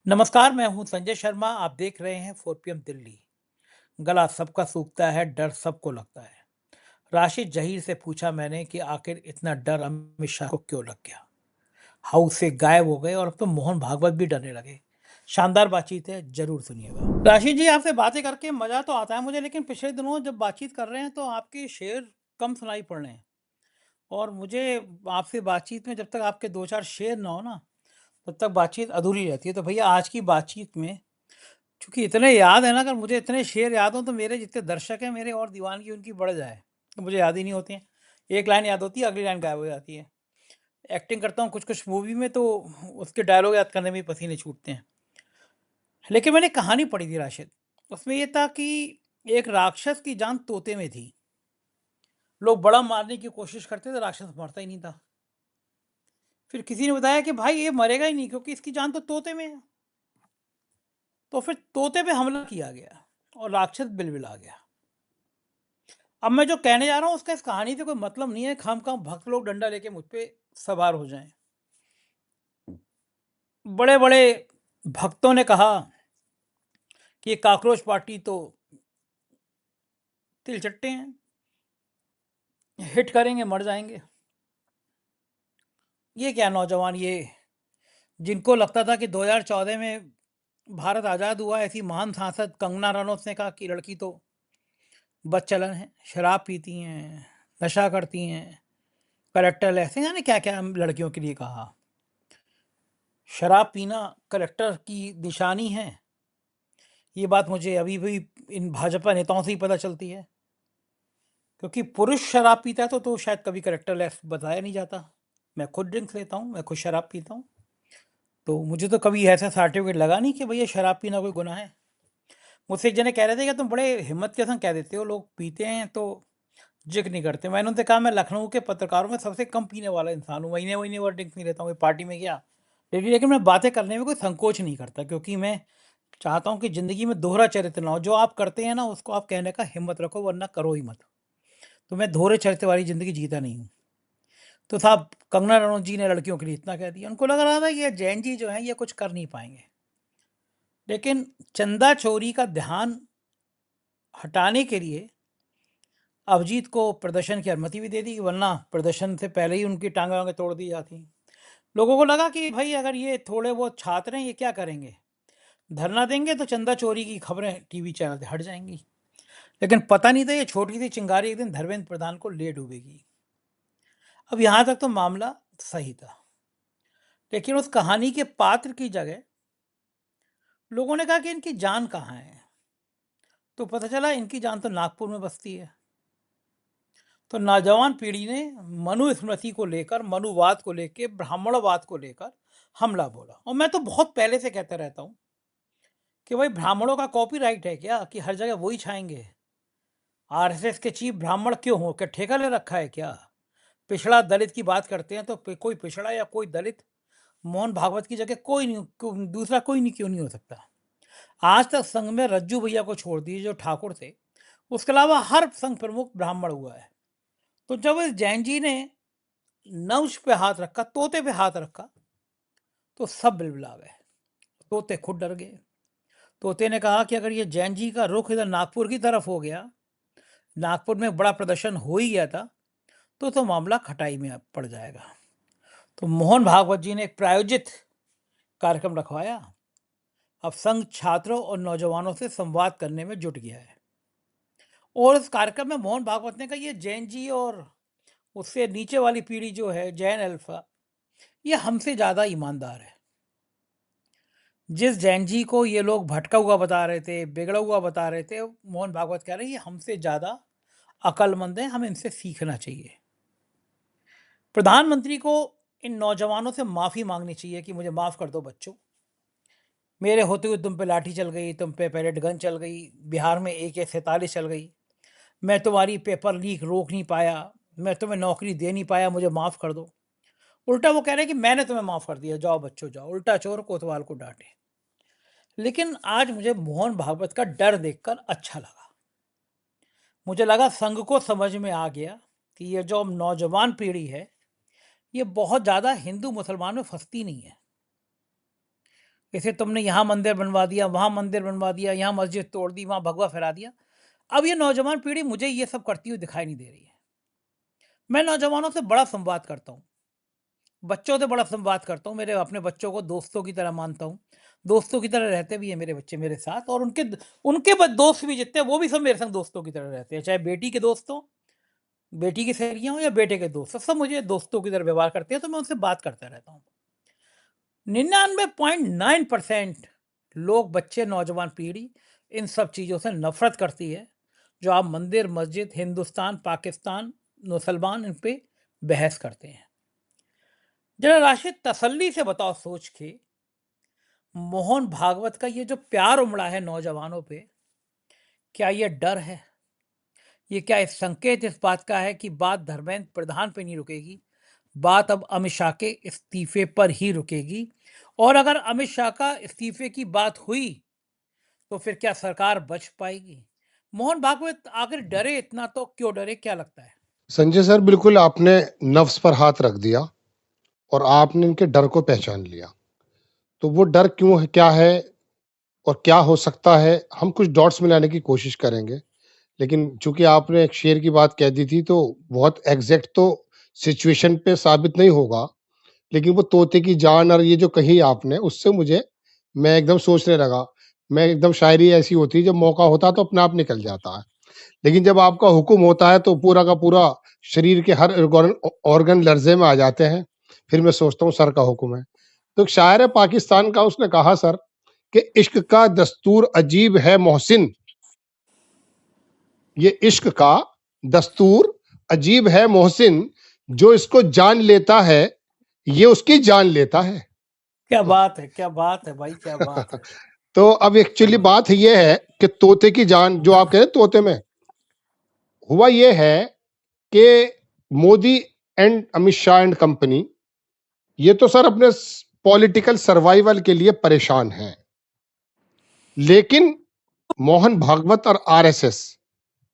नमस्कार, मैं हूं संजय शर्मा। आप देख रहे हैं 4 PM दिल्ली। गला सबका सूखता है, डर सबको लगता है। राशिद जहीर से पूछा मैंने कि आखिर इतना डर अमित शाह को क्यों लग गया। हाउस से गायब हो गए और अब तो मोहन भागवत भी डरने लगे। शानदार बातचीत है, जरूर सुनिएगा। राशिद जी, आपसे बातें करके मजा तो आता है मुझे, लेकिन पिछले दिनों जब बातचीत कर रहे हैं तो आपके शेर कम सुनाई पड़ रहे हैं। और मुझे आपसे बातचीत में जब तक आपके दो चार शेर ना हो ना, तब तक बातचीत अधूरी रहती है। तो भैया, आज की बातचीत में चूँकि इतने याद है ना, अगर मुझे इतने शेर याद हों तो मेरे जितने दर्शक हैं मेरे और दीवानगी उनकी बढ़ जाए। तो मुझे याद ही नहीं होती हैं। एक लाइन याद होती है, अगली लाइन गायब हो जाती है। एक्टिंग करता हूँ कुछ-कुछ मूवी में तो उसके डायलॉग याद करने में ही पसीने छूटते हैं। लेकिन मैंने कहानी पढ़ी थी राशिद, उसमें ये था कि एक राक्षस की जान तोते में थी। लोग बड़ा मारने की कोशिश करते थे, राक्षस मरता ही नहीं था। फिर किसी ने बताया कि भाई ये मरेगा ही नहीं क्योंकि इसकी जान तो तोते में है। तो फिर तोते पे हमला किया गया और राक्षस बिलबिला गया। अब मैं जो कहने जा रहा हूँ उसका इस कहानी से कोई मतलब नहीं है, खामखा भक्त लोग डंडा लेके मुझ पे सवार हो जाएं। बड़े बड़े भक्तों ने कहा कि ये काकरोच पार्टी तो तिलचट्टे हैं, हिट करेंगे मर जाएंगे। ये क्या नौजवान, ये जिनको लगता था कि 2014 में भारत आज़ाद हुआ, ऐसी महान सांसद कंगना रनौत ने कहा कि लड़की तो बदचलन है, शराब पीती हैं, नशा करती हैं, करेक्टर ऐसे, यानी क्या क्या लड़कियों के लिए कहा। शराब पीना करेक्टर की निशानी है, ये बात मुझे अभी भी इन भाजपा नेताओं से ही पता चलती है। क्योंकि पुरुष शराब पीता है तो शायद कभी करेक्टर लेस बताया नहीं जाता। मैं खुद ड्रिंक्स लेता हूँ, मैं खुद शराब पीता हूँ, तो मुझे तो कभी ऐसा सर्टिफिकेट लगा नहीं कि भैया शराब पीना कोई गुनाह है। मुझसे एक जने कह रहे थे कि तुम बड़े हिम्मत के संग कह देते हो, लोग पीते हैं तो जिक्र नहीं करते। मैंने उनसे कहा, मैं लखनऊ के पत्रकारों में सबसे कम पीने वाला इंसान हूँ, महीने महीने और ड्रिंक्स नहीं लेता हूँ, पार्टी में क्या। लेकिन मैं बातें करने में कोई संकोच नहीं करता, क्योंकि मैं चाहता हूँ कि ज़िंदगी में दोहरा चरित्र ना हो। जो आप करते हैं ना, उसको आप कहने का हिम्मत रखो, वरना करो ही मत। तो मैं दोहरे चरित्र वाली ज़िंदगी जीता नहीं हूँ। तो साहब, कंगना रनौत जी ने लड़कियों के लिए इतना कह दिया। उनको लग रहा था कि ये जैन जी जो हैं ये कुछ कर नहीं पाएंगे। लेकिन चंदा चोरी का ध्यान हटाने के लिए अभिजीत को प्रदर्शन की अनुमति भी दे दी, वरना प्रदर्शन से पहले ही उनकी टांगें वांगें तोड़ दी जाती। लोगों को लगा कि भाई, अगर ये थोड़े बहुत छात्र हैं, ये क्या करेंगे, धरना देंगे तो चंदा चोरी की खबरें टीवी चैनल से हट जाएंगी। लेकिन पता नहीं था ये छोटी सी चिंगारी एक दिन धर्मेंद्र प्रधान को ले डूबेगी। अब यहाँ तक तो मामला सही था, लेकिन उस कहानी के पात्र की जगह लोगों ने कहा कि इनकी जान कहाँ है। तो पता चला इनकी जान तो नागपुर में बसती है। तो नौजवान पीढ़ी ने मनुस्मृति को लेकर, मनुवाद को लेकर, ब्राह्मणवाद को लेकर हमला बोला। और मैं तो बहुत पहले से कहता रहता हूँ कि भाई, ब्राह्मणों का कॉपीराइट है क्या कि हर जगह वही छाएंगे? आरएसएस के चीफ ब्राह्मण क्यों हो? क्या ठेका ले रखा है क्या? पिछड़ा दलित की बात करते हैं तो कोई पिछड़ा या कोई दलित मोहन भागवत की जगह कोई नहीं, दूसरा कोई नहीं क्यों नहीं हो सकता? आज तक संघ में रज्जू भैया को छोड़ दीजिए जो ठाकुर थे, उसके अलावा हर संघ प्रमुख ब्राह्मण हुआ है। तो जब इस जैन जी ने नवश पे हाथ रखा, तोते पे हाथ रखा, तो सब बिलबिला गए। तोते खुद डर गए। तोते ने कहा कि अगर ये जैन जी का रुख इधर नागपुर की तरफ हो गया, नागपुर में बड़ा प्रदर्शन हो ही गया था, तो मामला खटाई में अब पड़ जाएगा। तो मोहन भागवत जी ने एक प्रायोजित कार्यक्रम रखवाया। अब संघ छात्रों और नौजवानों से संवाद करने में जुट गया है। और इस कार्यक्रम में मोहन भागवत ने कहा, ये जैन जी और उससे नीचे वाली पीढ़ी जो है जैन अल्फा, ये हमसे ज़्यादा ईमानदार है। जिस जैन जी को ये लोग भटका हुआ बता रहे थे, बिगड़ा हुआ बता रहे थे, मोहन भागवत कह रहे हैं ये हमसे ज़्यादा अक्लमंद है, हमें इनसे सीखना चाहिए। प्रधानमंत्री को इन नौजवानों से माफ़ी मांगनी चाहिए कि मुझे माफ़ कर दो बच्चों, मेरे होते हुए तुम पे लाठी चल गई, तुम पे पैलेट गन चल गई, बिहार में AK-47 चल गई, मैं तुम्हारी पेपर लीक रोक नहीं पाया, मैं तुम्हें नौकरी दे नहीं पाया, मुझे माफ़ कर दो। उल्टा वो कह रहे हैं कि मैंने तुम्हें माफ़ कर दिया, जाओ बच्चों जाओ। उल्टा चोर कोतवाल को डांटे। लेकिन आज मुझे मोहन भागवत का डर देखकर अच्छा लगा। मुझे लगा संघ को समझ में आ गया कि ये जो नौजवान पीढ़ी है, ये बहुत ज़्यादा हिंदू मुसलमान में फंसती नहीं है। इसे तुमने यहाँ मंदिर बनवा दिया, वहाँ मंदिर बनवा दिया, यहाँ मस्जिद तोड़ दी, वहाँ भगवा फहरा दिया। अब ये नौजवान पीढ़ी मुझे ये सब करती हुई दिखाई नहीं दे रही है। मैं नौजवानों से बड़ा संवाद करता हूँ, बच्चों से बड़ा संवाद करता हूँ, मेरे अपने बच्चों को दोस्तों की तरह मानता हूँ, दोस्तों की तरह रहते भी हैं मेरे बच्चे मेरे साथ, और उनके दोस्त भी जितने हैं, वो भी सब मेरे संग दोस्तों की तरह रहते हैं, चाहे बेटी के दोस्त हों, बेटी की सहेलियाँ हों या बेटे के दोस्त, सब मुझे दोस्तों की तरह व्यवहार करते हैं, तो मैं उनसे बात करता रहता हूँ। 99.9% लोग, बच्चे, नौजवान पीढ़ी इन सब चीज़ों से नफरत करती है, जो आप मंदिर, मस्जिद, हिंदुस्तान, पाकिस्तान, मुसलमान इन पे बहस करते हैं। जरा राशिद, तसल्ली से बताओ सोच के, मोहन भागवत का ये जो प्यार उमड़ा है नौजवानों पे, क्या ये डर है? ये क्या एक संकेत इस बात का है कि बात धर्मेंद्र प्रधान पे नहीं रुकेगी, बात अब अमित शाह के इस्तीफे पर ही रुकेगी? और अगर अमित शाह का इस्तीफे की बात हुई तो फिर क्या सरकार बच पाएगी? मोहन भागवत आखिर डरे इतना तो क्यों डरे, क्या लगता है? संजय सर, बिल्कुल आपने नफ्स पर हाथ रख दिया और आपने इनके डर को पहचान लिया। तो वो डर क्यों है, क्या है और क्या हो सकता है, हम कुछ डॉट्स मिलाने की कोशिश करेंगे। लेकिन चूंकि आपने एक शेर की बात कह दी थी, तो बहुत एग्जैक्ट तो सिचुएशन पे साबित नहीं होगा, लेकिन वो तोते की जान और ये जो कही आपने, उससे मुझे मैं एकदम सोचने लगा। मैं एकदम, शायरी ऐसी होती है, जब मौका होता है तो अपने आप निकल जाता है, लेकिन जब आपका हुक्म होता है तो पूरा का पूरा शरीर के हर ऑर्गन लर्जे में आ जाते हैं। फिर मैं सोचता हूँ सर का हुक्म है। तो एक शायर है पाकिस्तान का, उसने कहा सर कि इश्क का दस्तूर अजीब है मोहसिन, ये इश्क का दस्तूर अजीब है मोहसिन, जो इसको जान लेता है ये उसकी जान लेता है। क्या बात है, क्या बात है भाई, क्या बात है। तो अब एक्चुअली बात ये है कि तोते की जान, जो आप कह रहे तोते में, हुआ ये है कि Modi and Amit Shah and company, ये तो सर अपने पॉलिटिकल सर्वाइवल के लिए परेशान हैं, लेकिन मोहन भागवत और आरएसएस,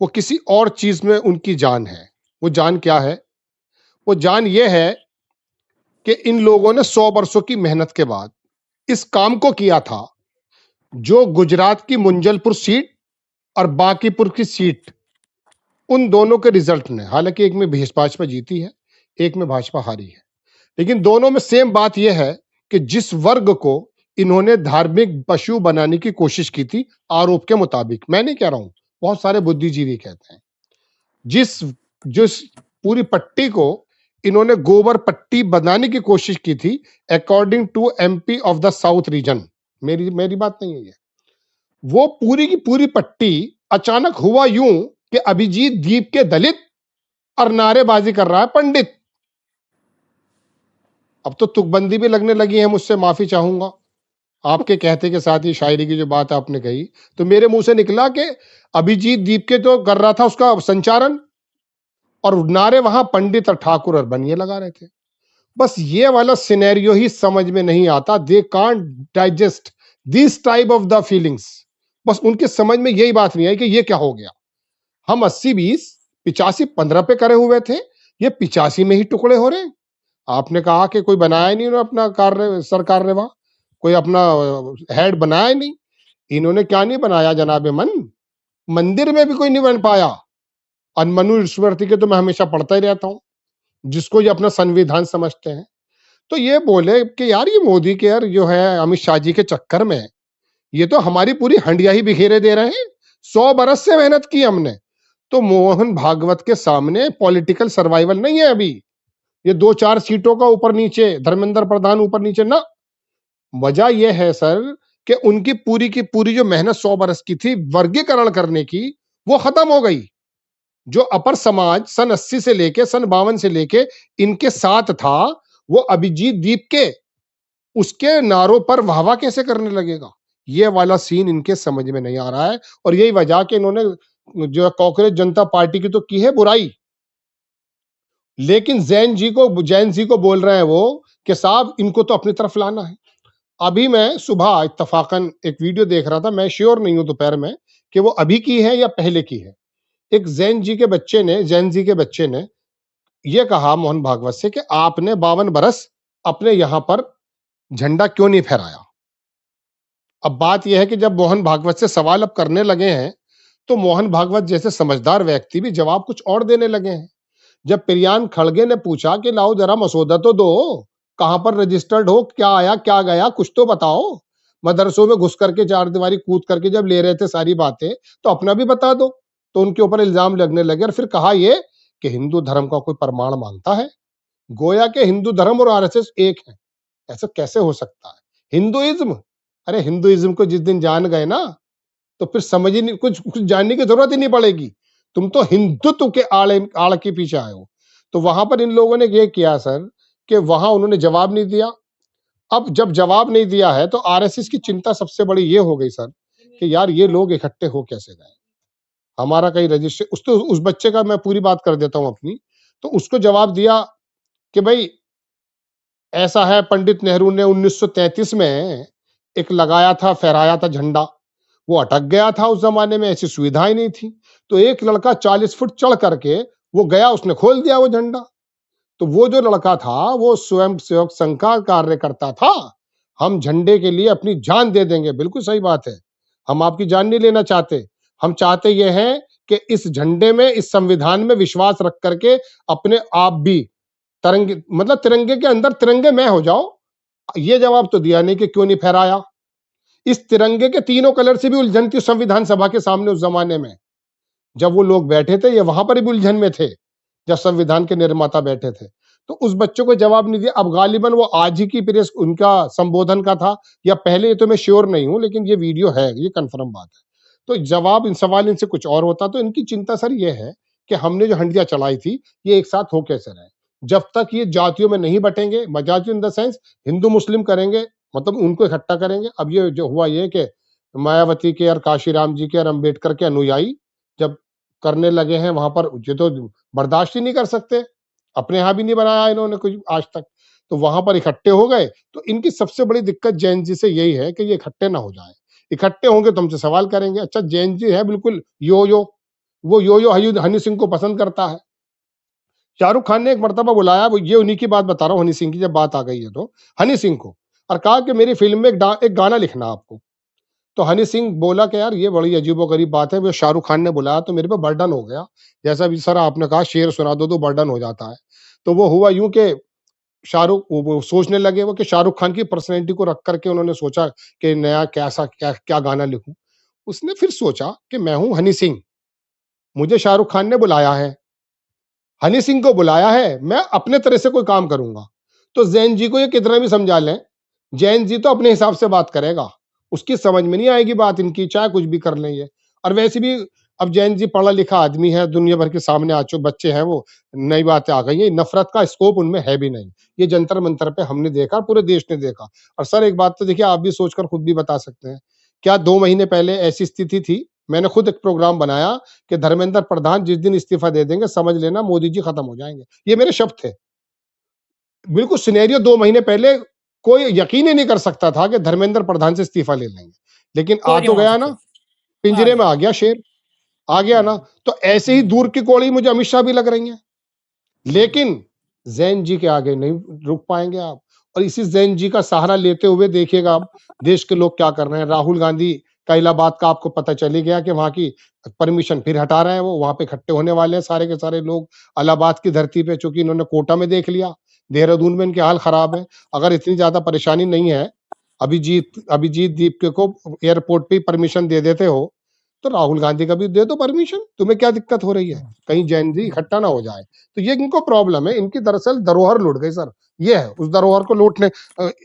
वो किसी और चीज में उनकी जान है। वो जान क्या है? वो जान ये है कि इन लोगों ने 100 वर्षों की मेहनत के बाद इस काम को किया था, जो गुजरात की मुंजलपुर सीट और बांकीपुर की सीट, उन दोनों के रिजल्ट ने, हालांकि एक में भाजपा जीती है, एक में भाजपा हारी है, लेकिन दोनों में सेम बात यह है कि जिस वर्ग को इन्होंने धार्मिक पशु बनाने की कोशिश की थी, आरोप के मुताबिक, मैं नहीं कह रहा हूं, बहुत सारे बुद्धिजीवी कहते हैं, जिस जिस पूरी पट्टी को इन्होंने गोबर पट्टी बनाने की कोशिश की थी, according to MP of the south region, मेरी मेरी बात नहीं है ये, वो पूरी की पूरी पट्टी अचानक हुआ यूं कि अभिजीत द्वीप के दलित और नारेबाजी कर रहा है पंडित। अब तो तुकबंदी भी लगने लगी है, मुझसे माफी चाहूंगा आपके कहते के साथ, ही शायरी की जो बात आपने कही, तो मेरे मुंह से निकला कि अभिजीत दीप के तो कर रहा था उसका संचारण, और नारे वहां पंडित और ठाकुर और बनिए लगा रहे थे। बस ये वाला सिनेरियो ही समझ में नहीं आता, they can't digest this type of the feelings. बस उनके समझ में यही बात नहीं आई कि ये क्या हो गया। हम 80-20, 85-15 पे करे हुए थे, ये 85 में ही टुकड़े हो रहे हैं। आपने कहा कि कोई बनाया नहीं उन्होंने अपना कार्य, सरकार ने वहां कोई अपना हेड बनाया नहीं। इन्होंने क्या नहीं बनाया जनाबे मन, मंदिर में भी कोई नहीं बन पाया। और मनुस्मृति के तो मैं हमेशा पढ़ता ही रहता हूँ, जिसको ये अपना संविधान समझते हैं। तो ये बोले कि यार ये मोदी के यार जो है अमित शाह जी के चक्कर में ये तो हमारी पूरी हंडिया ही बिखेरे दे रहे हैं। 100 बरस से मेहनत की हमने, तो मोहन भागवत के सामने पॉलिटिकल सर्वाइवल नहीं है अभी। ये 2-4 सीटों का ऊपर नीचे, धर्मेंद्र प्रधान ऊपर नीचे ना। वजह यह है सर कि उनकी पूरी की पूरी जो मेहनत 100 बरस की थी वर्गीकरण करने की, वो खत्म हो गई। जो अपर समाज सन 80 से लेके सन 52 से लेके इनके साथ था, वो अभिजीत दीप के उसके नारों पर वाहवा कैसे करने लगेगा? ये वाला सीन इनके समझ में नहीं आ रहा है, और यही वजह कि इन्होंने जो कांग्रेस जनता पार्टी की तो की है बुराई, लेकिन जैन जी को बोल रहे हैं वो कि साहब इनको तो अपनी तरफ लाना है। अभी मैं सुबह इत्तफाकन एक वीडियो देख रहा था, मैं श्योर नहीं हूं दोपहर में कि वो अभी की है या पहले की है। एक जैन जी के बच्चे ने ये कहा मोहन भागवत से कि आपने 52 बरस अपने यहां पर झंडा क्यों नहीं फहराया? अब बात यह है कि जब मोहन भागवत से सवाल अब करने लगे हैं, तो मोहन भागवत जैसे समझदार व्यक्ति भी जवाब कुछ और देने लगे हैं। जब प्रियान खड़गे ने पूछा कि लाओ जरा मसौदा तो दो, कहां पर रजिस्टर्ड हो, क्या आया क्या गया, कुछ तो बताओ। मदरसों में घुस करके चार दीवारी कूद करके जब ले रहे थे सारी बातें, तो अपना भी बता दो। तो उनके ऊपर इल्जाम लगने लगे और फिर कहा ये कि हिंदू धर्म का कोई प्रमाण मांगता है। गोया के हिंदू धर्म और आरएसएस एक है। ऐसा कैसे हो सकता है? हिंदुइज्म, अरे हिंदुइज्म को जिस दिन जान गए ना, तो फिर समझ ही नहीं, कुछ कुछ जानने की जरूरत ही नहीं पड़ेगी। तुम तो हिंदुत्व के आड़ के पीछे आए हो। तो वहां पर इन लोगों ने ये किया सर, कि वहां उन्होंने जवाब नहीं दिया। अब जब जवाब नहीं दिया है, तो आरएसएस की चिंता सबसे बड़ी ये हो गई सर, कि यार ये लोग इकट्ठे हो कैसे गए, हमारा कहीं रजिस्टर, उस बच्चे का मैं पूरी बात कर देता हूं अपनी। तो उसको जवाब दिया कि भाई ऐसा है, पंडित नेहरू ने 1933 में एक लगाया था, फहराया था झंडा, वो अटक गया था। उस जमाने में ऐसी सुविधाएं नहीं थी, तो एक लड़का 40 फुट चढ़ करके वो गया, उसने खोल दिया वो झंडा। तो वो जो लड़का था वो स्वयं सेवक संघ का कार्यकर्ता था। हम झंडे के लिए अपनी जान दे देंगे, बिल्कुल सही बात है। हम आपकी जान नहीं लेना चाहते, हम चाहते ये हैं कि इस झंडे में, इस संविधान में विश्वास रख करके अपने आप भी तिरंगे, मतलब तिरंगे के अंदर तिरंगे में हो जाओ। ये जवाब तो दिया नहीं कि क्यों नहीं फहराया। इस तिरंगे के तीनों कलर से भी उलझन थी संविधान सभा के सामने उस जमाने में। जब वो लोग बैठे थे, ये वहां पर भी उलझन में थे, जब संविधान के निर्माता बैठे थे। तो उस बच्चों को जवाब नहीं दिया। अब गालिबन वो आज ही की प्रेस उनका संबोधन का था या पहले, ये तो मैं श्योर नहीं हूं, लेकिन ये वीडियो है, ये कंफर्म बात है। तो जवाब इन सवाल इनसे कुछ और होता। तो इनकी चिंता सर ये है कि हमने जो हंडिया चलाई थी, ये एक साथ हो कैसे रहे। जब तक ये जातियों में नहीं बटेंगे, जातियों इन द सेंस हिंदू मुस्लिम करेंगे, मतलब उनको इकट्ठा करेंगे। अब ये जो हुआ ये कि मायावती के और काशीराम जी के और अम्बेडकर के अनुयायी जब करने लगे हैं वहां पर, ये तो बर्दाश्त ही नहीं कर सकते। अपने यहां भी नहीं बनाया इन्होंने कुछ आज तक। तो वहां पर इकट्ठे हो गए। तो इनकी सबसे बड़ी दिक्कत जैन जी से यही है कि ये इकट्ठे ना हो जाए। इकट्ठे होंगे तो हमसे सवाल करेंगे। अच्छा, जैन जी है बिल्कुल यो यो, वो यो यो हनी सिंह को पसंद करता है। शाहरुख खान ने एक मर्तबा बुलाया, वो ये उन्हीं की बात बता रहा हूँ, हनी सिंह की जब बात आ गई है तो, हनी सिंह को, और कहा कि मेरी फिल्म में एक गाना लिखना आपको। तो हनी सिंह बोला कि यार ये बड़ी अजीबोगरीब बात है, वो शाहरुख खान ने बुलाया तो मेरे पे बर्डन हो गया। जैसा भी सर आपने कहा शेर सुना दो तो बर्डन हो जाता है। तो वो हुआ यूं कि शाहरुख वो सोचने लगे वो कि शाहरुख खान की पर्सनैलिटी को रख करके उन्होंने सोचा कि नया कैसा क्या क्या गाना लिखूं। उसने फिर सोचा कि मैं हूं हनी सिंह, मुझे शाहरुख खान ने बुलाया है, हनी सिंह को बुलाया है, मैं अपने तरह से कोई काम करूंगा। तो जैन जी को ये कितना भी समझा लें, जैन जी तो अपने हिसाब से बात करेगा, उसकी समझ में नहीं आएगी बात इनकी, चाहे कुछ भी कर लें ये। और वैसे भी अब जैन जी पढ़ा लिखा आदमी है, दुनिया भर के सामने आ चुके बच्चे हैं वो, नई बातें आ गई हैं, नफरत का स्कोप उनमें है भी नहीं। ये जंतर मंतर पे हमने देखा, पूरे देश ने देखा। और सर एक बात तो देखिए, आप भी सोचकर खुद भी बता सकते हैं, क्या 2 महीने पहले ऐसी स्थिति थी, मैंने खुद एक प्रोग्राम बनाया कि धर्मेंद्र प्रधान जिस दिन इस्तीफा दे देंगे, समझ लेना मोदी जी खत्म हो जाएंगे। ये मेरे शब्द थे। बिल्कुल सिनेरियो 2 महीने पहले कोई यकीन ही नहीं कर सकता था कि धर्मेंद्र प्रधान से इस्तीफा ले लेंगे। लेकिन आ कोई नहीं तो मान गया सकता। ना, आ पिंजरे में गया। आ गया शेर, आ गया ना। तो ऐसे ही दूर की कोड़ी मुझे अमित शाह भी लग रही हैं। लेकिन जैन जी के आगे नहीं रुक पाएंगे आप। और इसी जैन जी का सहारा लेते हुए देखिएगा आप देश के लोग क्या कर रहे हैं। राहुल गांधी का इलाहाबाद का आपको पता चल ही गया कि वहां की परमिशन फिर हटा रहे हैं, वो वहां पे इकट्ठे होने वाले हैं सारे के सारे लोग इलाहाबाद की धरती पे, चूंकि इन्होंने कोटा में देख लिया, देहरादून में इनके हाल खराब है। अगर इतनी ज्यादा परेशानी नहीं है, अभिजीत अभिजीत दीप को एयरपोर्ट पे परमिशन दे देते हो, तो राहुल गांधी का भी दे दो परमिशन, तुम्हें क्या दिक्कत हो रही है, कहीं जैन जी इकट्ठा ना हो जाए। तो ये इनको प्रॉब्लम है, इनकी दरअसल धरोहर लूट गई सर। ये है उस धरोहर को लूटने,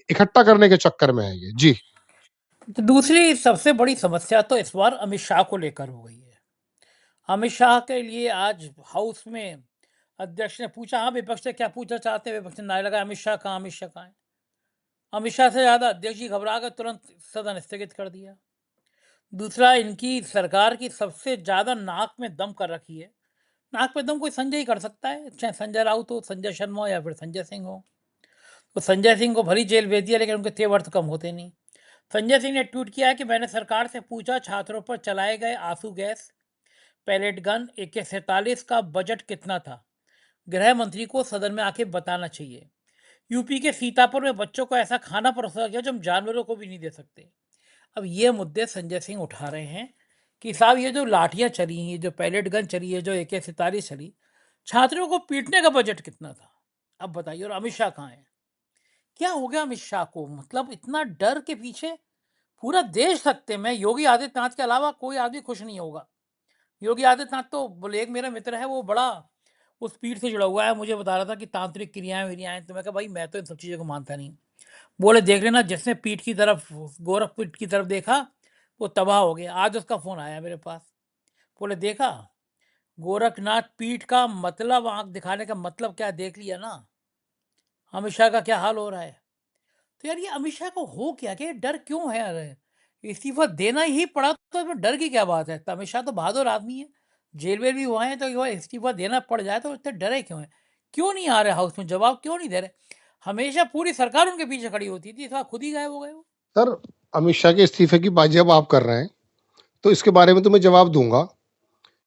इकट्ठा करने के चक्कर में है ये जी। तो दूसरी सबसे बड़ी समस्या तो इस बार अमित शाह को लेकर हो गई है। अमित शाह के लिए आज हाउस में अध्यक्ष ने पूछा, हाँ विपक्ष से क्या पूछना चाहते हैं, विपक्ष ने नारे लगाया अमित शाह कहाँ, अमित शाह कहाँ है। अमित शाह से ज्यादा अध्यक्ष जी घबरा कर तुरंत सदन स्थगित कर दिया। दूसरा, इनकी सरकार की सबसे ज्यादा नाक में दम कर रखी है। नाक में दम कोई संजय ही कर सकता है, चाहे संजय राउत हो, संजय शर्मा हो या फिर संजय सिंह हो। तो संजय सिंह को भली जेल भेज दिया, लेकिन उनके तेवर तो कम होते नहीं। संजय सिंह ने ट्वीट किया है कि मैंने सरकार से पूछा छात्रों पर चलाए गए आंसू गैस, पैलेट गन, AK-47 का बजट कितना था। गृह मंत्री को सदन में आके बताना चाहिए। यूपी के सीतापुर में बच्चों को ऐसा खाना परोसा गया जो हम जानवरों को भी नहीं दे सकते। अब ये मुद्दे संजय सिंह उठा रहे हैं कि साहब ये जो लाठियां चली, ये जो पैलेट गन चली है, जो AK-47 चली, छात्रों को पीटने का बजट कितना था? अब बताइए। और अमित शाह कहाँ है? क्या हो गया अमित शाह को? मतलब इतना डर के पीछे पूरा देश सकते में योगी आदित्यनाथ के अलावा कोई आदमी खुश नहीं होगा। योगी आदित्यनाथ तो बोले, एक मेरा मित्र है वो बड़ा उस पीठ से जुड़ा हुआ है, मुझे बता रहा था कि तांत्रिक क्रियाएं विरियाएं, तो मैं कहा भाई मैं तो इन सब चीज़ों को मानता नहीं। बोले देख लेना, जिसने पीठ की तरफ, गोरख पीठ की तरफ देखा वो तबाह हो गया। आज उसका फोन आया मेरे पास, बोले देखा गोरखनाथ पीठ का मतलब, आंख दिखाने का मतलब क्या देख लिया ना, अमित शाह का क्या हाल हो रहा है। तो यार ये अमित शाह को हो क्या, कि डर क्यों है यार? इस्तीफा देना ही पड़ा तो इसमें डर की क्या बात है? तो अमित शाह तो बहादुर आदमी है, जेल में भी हुआ है, तो वो इस्तीफा देना पड़ जाए तो इतने डरे क्यों है? क्यों नहीं आ रहे हाउस में? जवाब क्यों नहीं दे रहे? हमेशा पूरी सरकार उनके पीछे खड़ी होती थी, इस बार खुद ही गायब हो गए वो। सर, अमित शाह के इस्तीफे की बात जब आप कर रहे हैं तो इसके बारे में तो मैं जवाब दूंगा,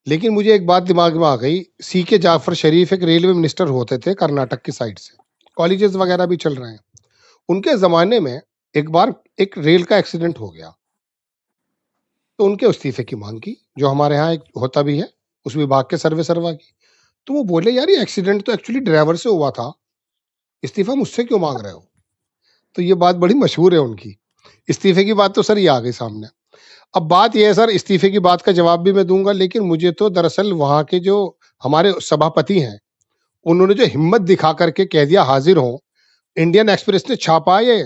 लेकिन मुझे एक बात दिमाग में आ गई। CK जाफर शरीफ एक रेलवे मिनिस्टर होते थे कर्नाटक की साइड से, कॉलेजेस वगैरह भी चल रहे हैं। उनके जमाने में एक बार एक रेल का एक्सीडेंट हो गया, तो उनके इस्तीफे की मांग की, जो हमारे यहाँ एक होता भी है, उस विभाग के सर्वे सर्वा की। तो वो बोले यार ये एक्सीडेंट तो एक्चुअली ड्राइवर से हुआ था, इस्तीफा मुझसे क्यों मांग रहे हो? तो ये बात बड़ी मशहूर है उनकी। इस्तीफे की बात तो सर ये आ गई सामने। अब बात ये है सर, इस्तीफे की बात का जवाब भी मैं दूंगा, लेकिन मुझे तो दरअसल वहां के जो हमारे सभापति हैं, उन्होंने जो हिम्मत दिखा करके कह दिया हाजिर हो, इंडियन एक्सप्रेस ने छापा ये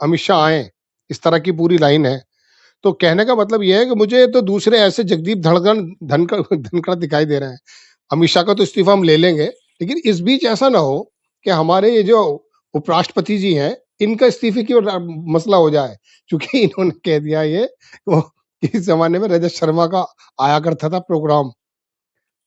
अमित शाह आए, इस तरह की पूरी लाइन है। तो कहने का मतलब ये है कि मुझे तो दूसरे ऐसे जगदीप धड़कन धनखड़ धनखड़ दिखाई दे रहे हैं। अमित शाह का तो इस्तीफा हम ले लेंगे, लेकिन इस बीच ऐसा ना हो कि हमारे ये जो उपराष्ट्रपति जी हैं, इनका इस्तीफे की ओर मसला हो जाए, क्योंकि इन्होंने कह दिया ये वो इस जमाने में रजत शर्मा का आया करता था प्रोग्राम,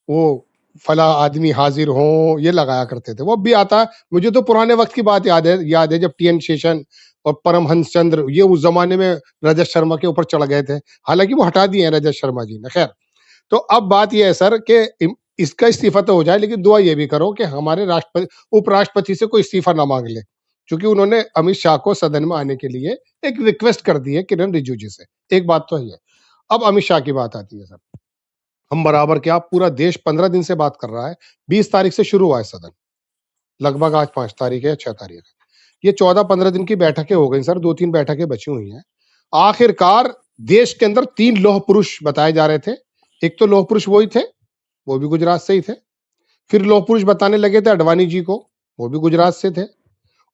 वो फला आदमी हाजिर हो, ये लगाया करते थे, वो अब भी आता है। मुझे तो पुराने वक्त की बात याद है जब TN शेषन और परमहंस चंद्र ये उस जमाने में रजत शर्मा के ऊपर चढ़ गए थे। हालांकि वो हटा दिए हैं रजत शर्मा जी ने, खैर। तो अब बात यह है सर कि इसका इस्तीफा तो हो जाए, लेकिन दुआ ये भी करो कि हमारे राष्ट्रपति उपराष्ट्रपति से कोई इस्तीफा ना मांग ले, क्योंकि उन्होंने अमित शाह को सदन में आने के लिए एक रिक्वेस्ट कर दी है किरण रिजिजू से। एक बात तो है। अब अमित शाह की बात आती है सर, हम बराबर क्या पूरा देश 15 दिन से बात कर रहा है। 20 तारीख से शुरू हुआ है सदन, लगभग आज 5 तारीख है, 6 तारीख है। ये 14-15 दिन की बैठकें हो गई सर, 2-3 बैठकें बची हुई हैं। आखिरकार देश के अंदर 3 लौह पुरुष बताए जा रहे थे। एक तो लौह पुरुष वही थे, वो भी गुजरात से ही थे। फिर लौह पुरुष बताने लगे थे अडवाणी जी को, वो भी गुजरात से थे।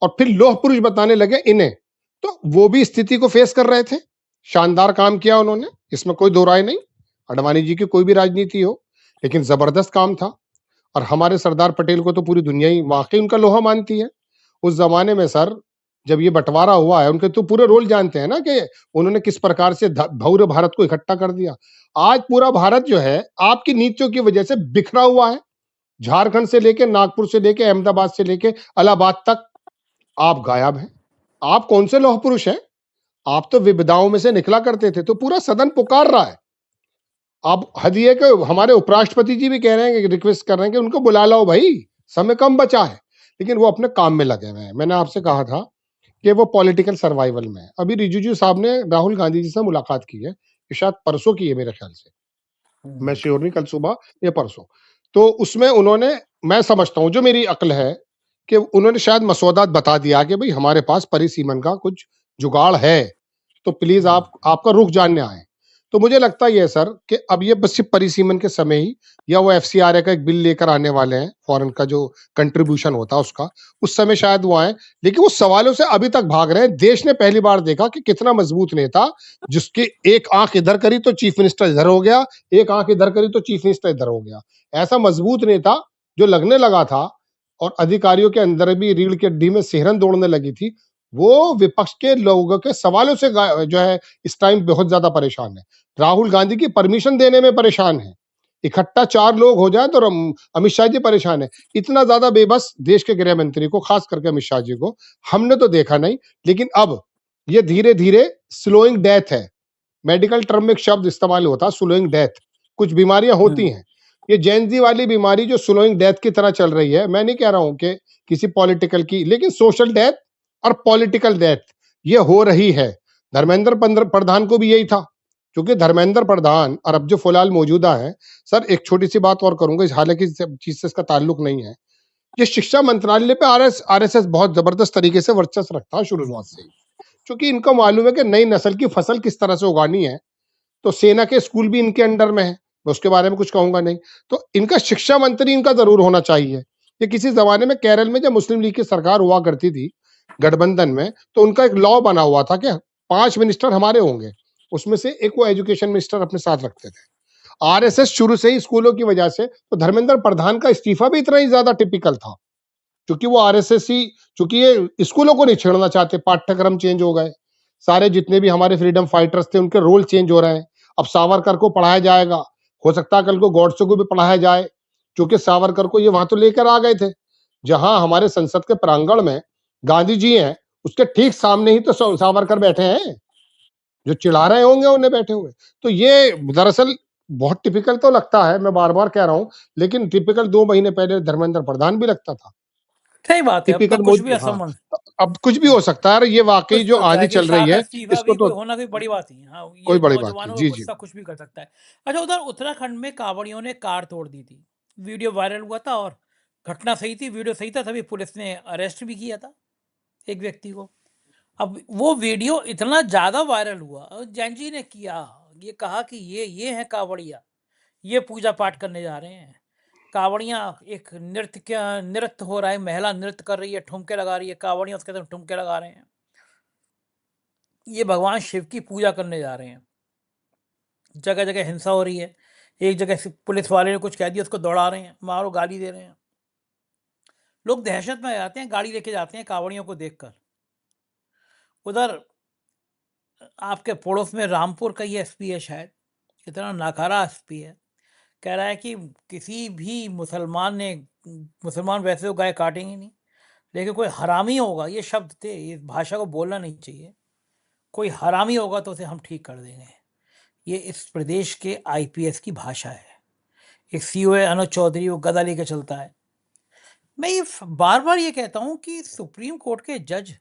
और फिर लौह पुरुष बताने लगे इन्हें, तो वो भी स्थिति को फेस कर रहे थे। शानदार काम किया उन्होंने, इसमें कोई दो राय नहीं। अडवाणी जी की कोई भी राजनीति हो, लेकिन जबरदस्त काम था। और हमारे सरदार पटेल को तो पूरी दुनिया ही वाकई उनका लोहा मानती है। उस जमाने में सर जब ये बंटवारा हुआ है, उनके तो पूरे रोल जानते हैं ना कि उन्होंने किस प्रकार से भव्य भारत को इकट्ठा कर दिया। आज पूरा भारत जो है आपकी नीतियों की वजह से बिखरा हुआ है। झारखंड से लेके नागपुर से लेके अहमदाबाद से लेके इलाहाबाद तक आप गायब हैं। आप कौन से लौह पुरुष हैं? आप तो विविधाओं में से निकला करते थे। तो पूरा सदन पुकार रहा है। अब हद ये कि हमारे उपराष्ट्रपति जी भी कह रहे हैं कि रिक्वेस्ट कर रहे हैं कि उनको बुला लाओ भाई, समय कम बचा है, लेकिन वो अपने काम में लगे हुए हैं। मैंने आपसे कहा था कि वो पॉलिटिकल सर्वाइवल में है। अभी रिजिजू साहब ने राहुल गांधी जी से मुलाकात की है, ये शायद परसों की है मेरे ख्याल से, मैं श्योर नहीं, कल सुबह या परसों। तो उसमें उन्होंने, मैं समझता हूं जो मेरी अक्ल है, कि उन्होंने शायद मसौदा बता दिया कि भाई हमारे पास परिसीमन का कुछ जुगाड़ है, तो प्लीज आप आपका रुख जानने आए। तो मुझे लगता ही है सर कि अब ये बस सिर्फ परिसीमन के समय ही, या वो FCRA का एक बिल लेकर आने वाले हैं, फॉरेन का जो कंट्रीब्यूशन होता है उसका, उस समय शायद वो आए। लेकिन वो सवालों से अभी तक भाग रहे हैं। देश ने पहली बार देखा कि कितना मजबूत नेता, जिसकी एक आंख इधर करी तो चीफ मिनिस्टर इधर हो गया, एक आंख इधर करी तो चीफ मिनिस्टर इधर हो गया। ऐसा मजबूत नेता जो लगने लगा था, और अधिकारियों के अंदर भी रीढ़ की हड्डी में सिहरन दौड़ने लगी थी, वो विपक्ष के लोगों के सवालों से जो है इस टाइम बहुत ज्यादा परेशान है। राहुल गांधी की परमिशन देने में परेशान है। इकट्ठा 4 लोग हो जाए तो अमित शाह जी परेशान है। इतना ज्यादा बेबस देश के गृह मंत्री को, खास करके अमित शाह जी को, हमने तो देखा नहीं। लेकिन अब ये धीरे धीरे स्लोइंग डेथ है। मेडिकल टर्म में एक शब्द इस्तेमाल होता है, स्लोइंग डेथ। कुछ बीमारियां होती हैं, ये जेनजी वाली बीमारी जो स्लोइंग डेथ की तरह चल रही है। मैं नहीं कह रहा हूं कि किसी पॉलिटिकल की, लेकिन सोशल डेथ और पॉलिटिकल डेथ ये हो रही है। धर्मेंद्र प्रधान को भी यही था, क्योंकि धर्मेंद्र प्रधान और अब जो फिलहाल मौजूदा है, सर एक छोटी सी बात और करूंगा, हालांकि इस चीज से इसका ताल्लुक नहीं है, ये शिक्षा मंत्रालय पे आरएसएस बहुत जबरदस्त तरीके से वर्चस्व रखता है शुरुआत से ही, क्योंकि इनको मालूम है कि नई नस्ल की फसल किस तरह से उगानी है। तो सेना के स्कूल भी इनके अंडर में है, मैं उसके बारे में कुछ कहूंगा नहीं। तो इनका शिक्षा मंत्री इनका जरूर होना चाहिए। ये किसी जमाने में केरल में जब मुस्लिम लीग की सरकार हुआ करती थी गठबंधन में, तो उनका एक लॉ बना हुआ था कि 5 मिनिस्टर हमारे होंगे, उसमें से एक वो एजुकेशन मिनिस्टर अपने साथ रखते थे। आरएसएस शुरू से ही स्कूलों की वजह से, तो धर्मेंद्र प्रधान का इस्तीफा भी इतना ही ज्यादा टिपिकल था, क्योंकि वो आरएसएस ही, क्योंकि ये स्कूलों को नहीं छेड़ना चाहते, पाठ्यक्रम चेंज हो गए, सारे जितने भी हमारे फ्रीडम फाइटर्स थे उनके रोल चेंज हो रहे हैं। अब सावरकर को पढ़ाया जाएगा, हो सकता है कल को गॉडसे को भी पढ़ाया जाए, क्योंकि सावरकर को ये वहां तो लेकर आ गए थे, जहां हमारे संसद के प्रांगण में गांधी जी हैं, उसके ठीक सामने ही तो सावरकर बैठे हैं, जो चिढ़ा रहे होंगे उन्हें बैठे हुए। तो ये दरअसल बहुत टिपिकल तो लगता है, मैं बार बार कह रहा हूं, लेकिन टिपिकल 2 महीने पहले धर्मेंद्र प्रधान भी लगता था। सही बात है, अब तो टिपिकल कुछ भी मोदी, हाँ, असंभव, अब कुछ भी हो सकता है। ये वाकई कुछ भी जो होता आंधी है कि चल रही शाह का है, इस्तीफा इसको भी तो कोई होना कोई बड़ी बात नहीं है। हाँ, कोई ये बड़ी बात नहीं। नौजवानों का जी, जी। गुस्सा कुछ भी कर सकता है। अच्छा, उधर उत्तराखंड में कांवड़ियों ने कार तोड़ दी थी, वीडियो वायरल हुआ था और घटना सही थी, वीडियो सही था, तभी पुलिस ने अरेस्ट भी किया था एक व्यक्ति को। अब वो वीडियो इतना ज़्यादा वायरल हुआ और जैन जी ने किया, ये कहा कि ये है कांवड़िया, ये पूजा पाठ करने जा रहे हैं। कांवड़ियाँ एक नृत्य हो रहा है, महिला नृत्य कर रही है, ठुमके लगा रही है, कांवड़ियाँ उसके अंदर ठुमके लगा रहे हैं। ये भगवान शिव की पूजा करने जा रहे हैं। जगह जगह हिंसा हो रही है, एक जगह से पुलिस वाले ने कुछ कह दिया, उसको दौड़ा रहे हैं, मारो, गाली दे रहे हैं। लोग दहशत में आ जाते हैं, गाड़ी लेके जाते हैं कांवड़ियों को देखकर। उधर आपके पड़ोस में रामपुर का ही एसपी है शायद, इतना नाकारा एसपी है, कह रहा है कि किसी भी मुसलमान वैसे तो गाय काटेंगे नहीं, लेकिन कोई हरामी होगा, ये शब्द थे, इस भाषा को बोलना नहीं चाहिए, कोई हरामी होगा तो उसे हम ठीक कर देंगे। ये इस प्रदेश के आईपीएस की भाषा है। एक सीओ है अनुज चौधरी, वो गदा लेके चलता है। मैं ये बार बार ये कहता हूँ कि सुप्रीम कोर्ट के जज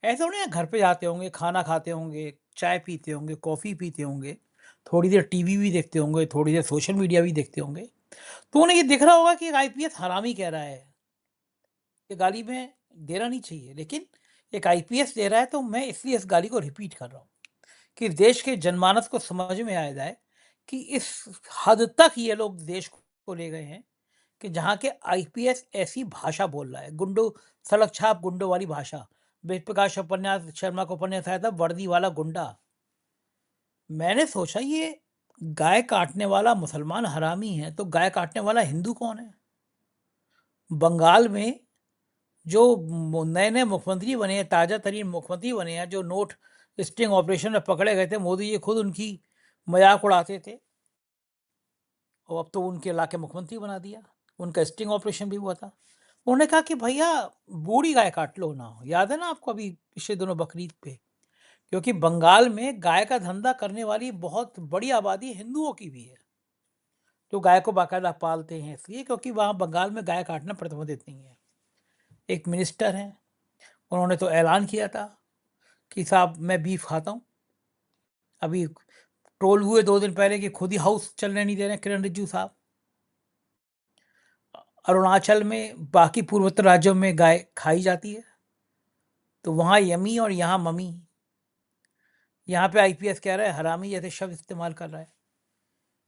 ऐसे होने घर पे जाते होंगे, खाना खाते होंगे, चाय पीते होंगे, कॉफ़ी पीते होंगे, थोड़ी देर टीवी भी देखते होंगे, थोड़ी देर सोशल मीडिया भी देखते होंगे, तो उन्हें ये दिख रहा होगा कि एक आईपीएस हरामी कह रहा है, ये गाली में देना नहीं चाहिए, लेकिन एक आईपीएस दे रहा है, तो मैं इसलिए इस गाली को रिपीट कर रहा हूँ कि देश के जनमानस को समझ में आ जाए कि इस हद तक ये लोग देश को ले गए हैं कि जहाँ के आईपीएस ऐसी भाषा बोल रहा है, गुंडो, सड़क छाप गुंडों वाली भाषा। वेद प्रकाश उपन्यास शर्मा को उपन्यास आया था, वर्दी वाला गुंडा। मैंने सोचा ये गाय काटने वाला मुसलमान हरामी है, तो गाय काटने वाला हिंदू कौन है? बंगाल में जो नए नए मुख्यमंत्री बने हैं, ताज़ा तरीन मुख्यमंत्री बने हैं, जो नोट स्टिंग ऑपरेशन में पकड़े गए थे, मोदी जी खुद उनकी मजाक उड़ाते थे, और अब तो उनके इलाके मुख्यमंत्री बना दिया, उनका स्टिंग ऑपरेशन भी हुआ था। उन्होंने कहा कि भैया बूढ़ी गाय काट लो ना, याद है ना आपको अभी पिछले दिनों बकरीद पे, क्योंकि बंगाल में गाय का धंधा करने वाली बहुत बड़ी आबादी हिंदुओं की भी है, जो गाय को बाकायदा पालते हैं, इसलिए क्योंकि वहाँ बंगाल में गाय काटना प्रतिबंधित नहीं है। एक मिनिस्टर हैं, उन्होंने तो ऐलान किया था कि साहब मैं बीफ खाता हूँ। अभी ट्रोल हुए 2 दिन पहले कि खुद ही हाउस चलने नहीं दे रहे किरण रिजिजू साहब। अरुणाचल में बाकी पूर्वोत्तर राज्यों में गाय खाई जाती है, तो वहाँ यमी और यहाँ मम्मी। यहाँ पे आईपीएस कह रहा है हरामी जैसे शब्द इस्तेमाल कर रहा है।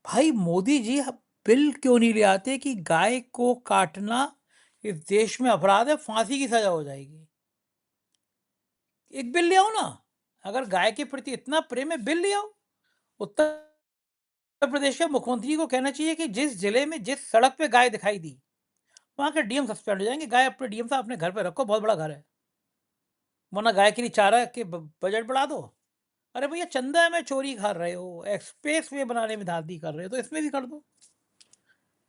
भाई मोदी जी, बिल क्यों नहीं ले आते कि गाय को काटना इस देश में अपराध है, फांसी की सजा हो जाएगी? एक बिल ले आओ ना, अगर गाय के प्रति इतना प्रेम है, बिल ले आओ। उत्तर प्रदेश के मुख्यमंत्री को कहना चाहिए कि जिस जिले में जिस सड़क पे गाय दिखाई दी, वहाँ के डीएम सस्पेंड हो जाएंगे। गाय अपने डीएम साहब अपने घर पे रखो, बहुत बड़ा घर है, वरना गाय के लिए चारा के बजट बढ़ा दो। अरे भैया चंदा में चोरी कर रहे हो, एक्सप्रेस वे बनाने में धांधली कर रहे हो, तो इसमें भी कर दो।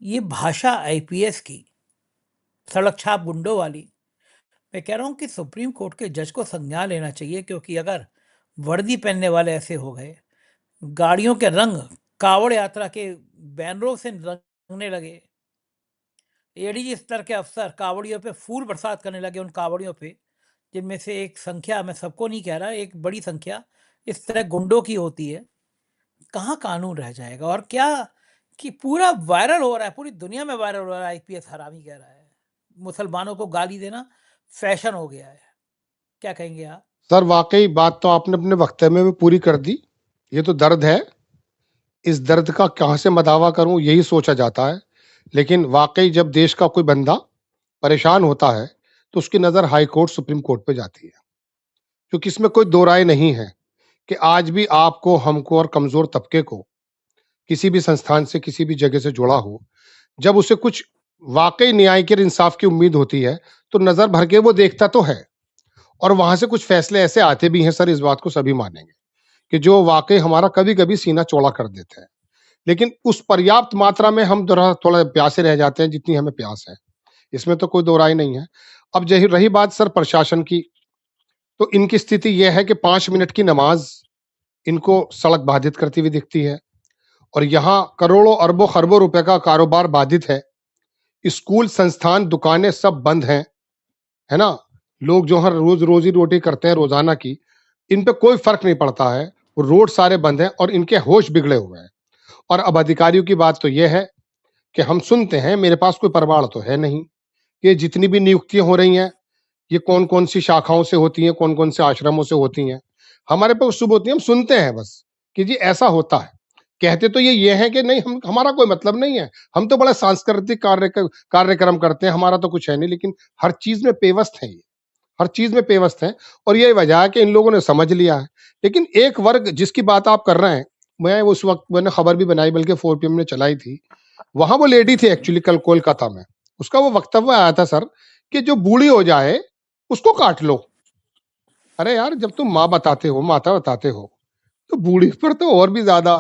ये भाषा आईपीएस की, सड़क छाप गुंडों वाली, मैं कह रहा हूँ कि सुप्रीम कोर्ट के जज को संज्ञान लेना चाहिए, क्योंकि अगर वर्दी पहनने वाले ऐसे हो गए, गाड़ियों के रंग कावड़ यात्रा के बैनरों से रंगने लगे, एडीजी स्तर के अफसर कावड़ियों पे फूल बरसात करने लगे, उन कावड़ियों पे जिनमें से एक संख्या, मैं सबको नहीं कह रहा, एक बड़ी संख्या इस तरह गुंडों की होती है, कहाँ कानून रह जाएगा? और क्या कि पूरा वायरल हो रहा है, पूरी दुनिया में वायरल हो रहा है, आईपीएस हरामी कह रहा है। मुसलमानों को गाली देना फैशन हो गया है। क्या कहेंगे आप? सर वाकई बात तो आपने अपने वक्तव्य में पूरी कर दी। ये तो दर्द है, इस दर्द का कहाँ से मैं दावा करूं यही सोचा जाता है। लेकिन वाकई जब देश का कोई बंदा परेशान होता है तो उसकी नजर हाई कोर्ट सुप्रीम कोर्ट पे जाती है, क्योंकि इसमें कोई दो राय नहीं है कि आज भी आपको, हमको और कमजोर तबके को किसी भी संस्थान से, किसी भी जगह से जुड़ा हो, जब उसे कुछ वाकई न्याय के और इंसाफ की उम्मीद होती है तो नजर भर के वो देखता तो है, और वहां से कुछ फैसले ऐसे आते भी हैं सर, इस बात को सभी मानेंगे, कि जो वाकई हमारा कभी कभी सीना चौड़ा कर देते हैं। लेकिन उस पर्याप्त मात्रा में हम थोड़ा थोड़ा प्यासे रह जाते हैं जितनी हमें प्यास है, इसमें तो कोई दो राय नहीं है। अब जही रही बात सर प्रशासन की, तो इनकी स्थिति यह है कि 5 मिनट की नमाज इनको सड़क बाधित करती हुई दिखती है, और यहाँ करोड़ों अरबों खरबों रुपए का कारोबार बाधित है। स्कूल, संस्थान, दुकानें सब बंद हैं, है ना। लोग जो हर रोज रोजी रोटी करते हैं रोजाना की, इन पे कोई फर्क नहीं पड़ता है। रोड सारे बंद हैं और इनके होश बिगड़े हुए हैं। और अब अधिकारियों की बात तो यह है कि हम सुनते हैं, मेरे पास कोई प्रमाण तो है नहीं, ये जितनी भी नियुक्तियां हो रही हैं ये कौन कौन सी शाखाओं से होती हैं, कौन कौन से आश्रमों से होती हैं। हमारे पास शुभ होती है, हम सुनते हैं बस कि जी ऐसा होता है। कहते तो ये है कि नहीं, हम, हमारा कोई मतलब नहीं है, हम तो बड़ा सांस्कृतिक कार्यक्रम करते हैं, हमारा तो कुछ है नहीं। लेकिन हर चीज में पेवस्त है ये, हर चीज में पेवस्त है, और यही वजह है कि इन लोगों ने समझ लिया है। लेकिन एक वर्ग जिसकी बात आप कर रहे हैं, मैं उस वक्त मैंने खबर भी बनाई, बल्कि 4 PM में चलाई थी, वहां वो लेडी थी एक्चुअली कल कोलकाता में। उसका वो वक्तव्य आया था सर कि जो बूढ़ी हो जाए उसको काट लो। अरे यार, जब तुम माँ बताते हो, माता बताते हो, तो बूढ़ी पर तो और भी ज्यादा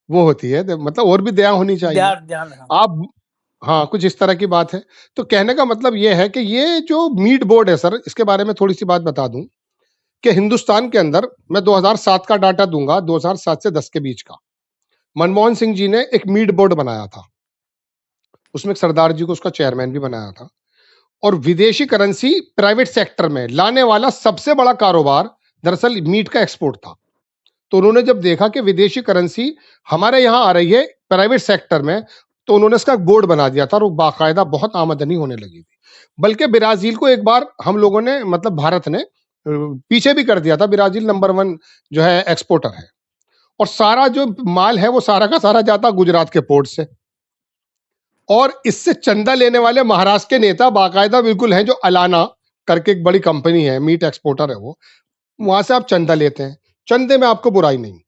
वो होती है, मतलब और भी दया होनी चाहिए। ध्यान ध्यान हाँ। आप, हाँ, कुछ इस तरह की बात है। तो कहने का मतलब ये है कि ये जो मीट बोर्ड है सर, इसके बारे में थोड़ी सी बात बता दूं कि हिंदुस्तान के अंदर, मैं 2007 का डाटा दूंगा, 2007 से 10 के बीच का, मनमोहन सिंह जी ने एक मीट बोर्ड बनाया था, उसमें एक सरदार जी को उसका चेयरमैन भी बनाया था। और विदेशी करेंसी प्राइवेट सेक्टर में लाने वाला सबसे बड़ा कारोबार दरअसल मीट का एक्सपोर्ट था। तो उन्होंने जब देखा कि विदेशी करेंसी हमारे यहाँ आ रही है प्राइवेट सेक्टर में, तो उन्होंने इसका बोर्ड बना दिया था, और बाकायदा बहुत आमदनी होने लगी थी। बल्कि ब्राजील को एक बार हम लोगों ने, मतलब भारत ने पीछे भी कर दिया था। ब्राजील नंबर 1 जो है एक्सपोर्टर है, और सारा जो माल है वो सारा का सारा जाता गुजरात के पोर्ट से। और इससे चंदा लेने वाले महाराष्ट्र के नेता बाकायदा बिल्कुल हैं, जो अलाना करके एक बड़ी कंपनी है, मीट एक्सपोर्टर है वो, वहां से आप चंदा लेते हैं। चंदे में आपको बुराई नहीं,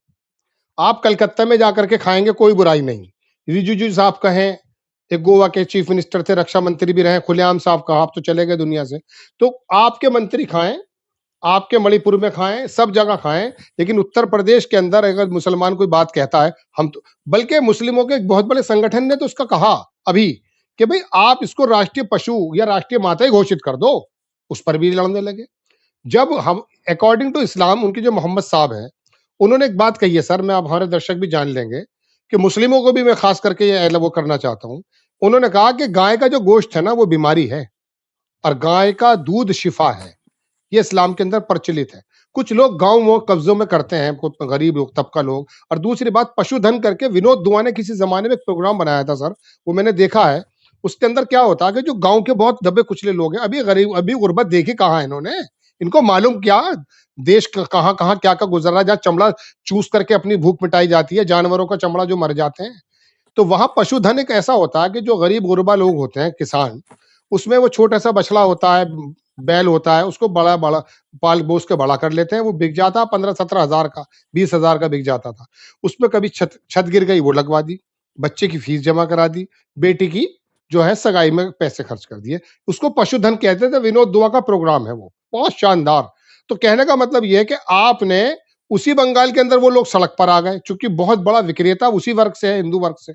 आप कलकत्ता में जाकर के खाएंगे, कोई बुराई नहीं। रिजिजू साहब कहें, एक गोवा के चीफ मिनिस्टर थे, रक्षा मंत्री भी रहे, खुलेआम साहब कहा, आप तो चले गए दुनिया से। तो आपके मंत्री खाएं, आपके मणिपुर में खाएं, सब जगह खाएं, लेकिन उत्तर प्रदेश के अंदर अगर मुसलमान कोई बात कहता है, हम तो, बल्कि मुस्लिमों के एक बहुत बड़े संगठन ने तो उसका कहा अभी कि भाई आप इसको राष्ट्रीय पशु या राष्ट्रीय माता ही घोषित कर दो, उस पर भी लड़ने लगे। जब हम, अकॉर्डिंग टू इस्लाम, उनके जो मोहम्मद साहब है, उन्होंने एक बात कही है सर, मैं, आप हमारे दर्शक भी जान लेंगे कि मुस्लिमों को भी मैं खास करके ये वो करना चाहता हूं। उन्होंने कहा कि गाय का जो गोश्त है ना वो बीमारी है, और गाय का दूध शिफा है। ये इस्लाम के अंदर प्रचलित है। कुछ लोग गांव में कब्जों में करते हैं, गरीब लोग, तबका लोग। और दूसरी बात, पशुधन करके विनोद दुआ ने किसी जमाने में एक प्रोग्राम बनाया था सर, वो मैंने देखा है। उसके अंदर क्या होता है कि जो गांव के बहुत दबे कुचले लोग हैं, अभी गरीब, अभी गुर्बत देखी कहाँ है इन्होंने, इनको मालूम क्या देश कहाँ कहाँ क्या क्या गुजर रहा है, जहाँ चमड़ा चूस करके अपनी भूख मिटाई जाती है, जानवरों का चमड़ा जो मर जाते हैं। तो वहां पशुधन एक ऐसा होता है कि जो गरीब गुरबा लोग होते हैं, किसान, उसमें वो छोटा सा बछड़ा होता है, बैल होता है, उसको बड़ा बड़ा पाल पोस के बड़ा कर लेते हैं। वो बिक जाता है 15-17 हजार का, 20 हजार का बिक जाता था। उसमें कभी छत छत गिर गई, वो लगवा दी, बच्चे की फीस जमा करा दी, बेटी की जो है सगाई में पैसे खर्च कर दिए। उसको पशुधन कहते थे। विनोद दुआ का प्रोग्राम है वो, बहुत शानदार। तो कहने का मतलब यह है कि आपने, उसी बंगाल के अंदर वो लोग सड़क पर आ गए, चूंकि बहुत बड़ा विक्रेता उसी वर्ग से है, हिंदू वर्ग से।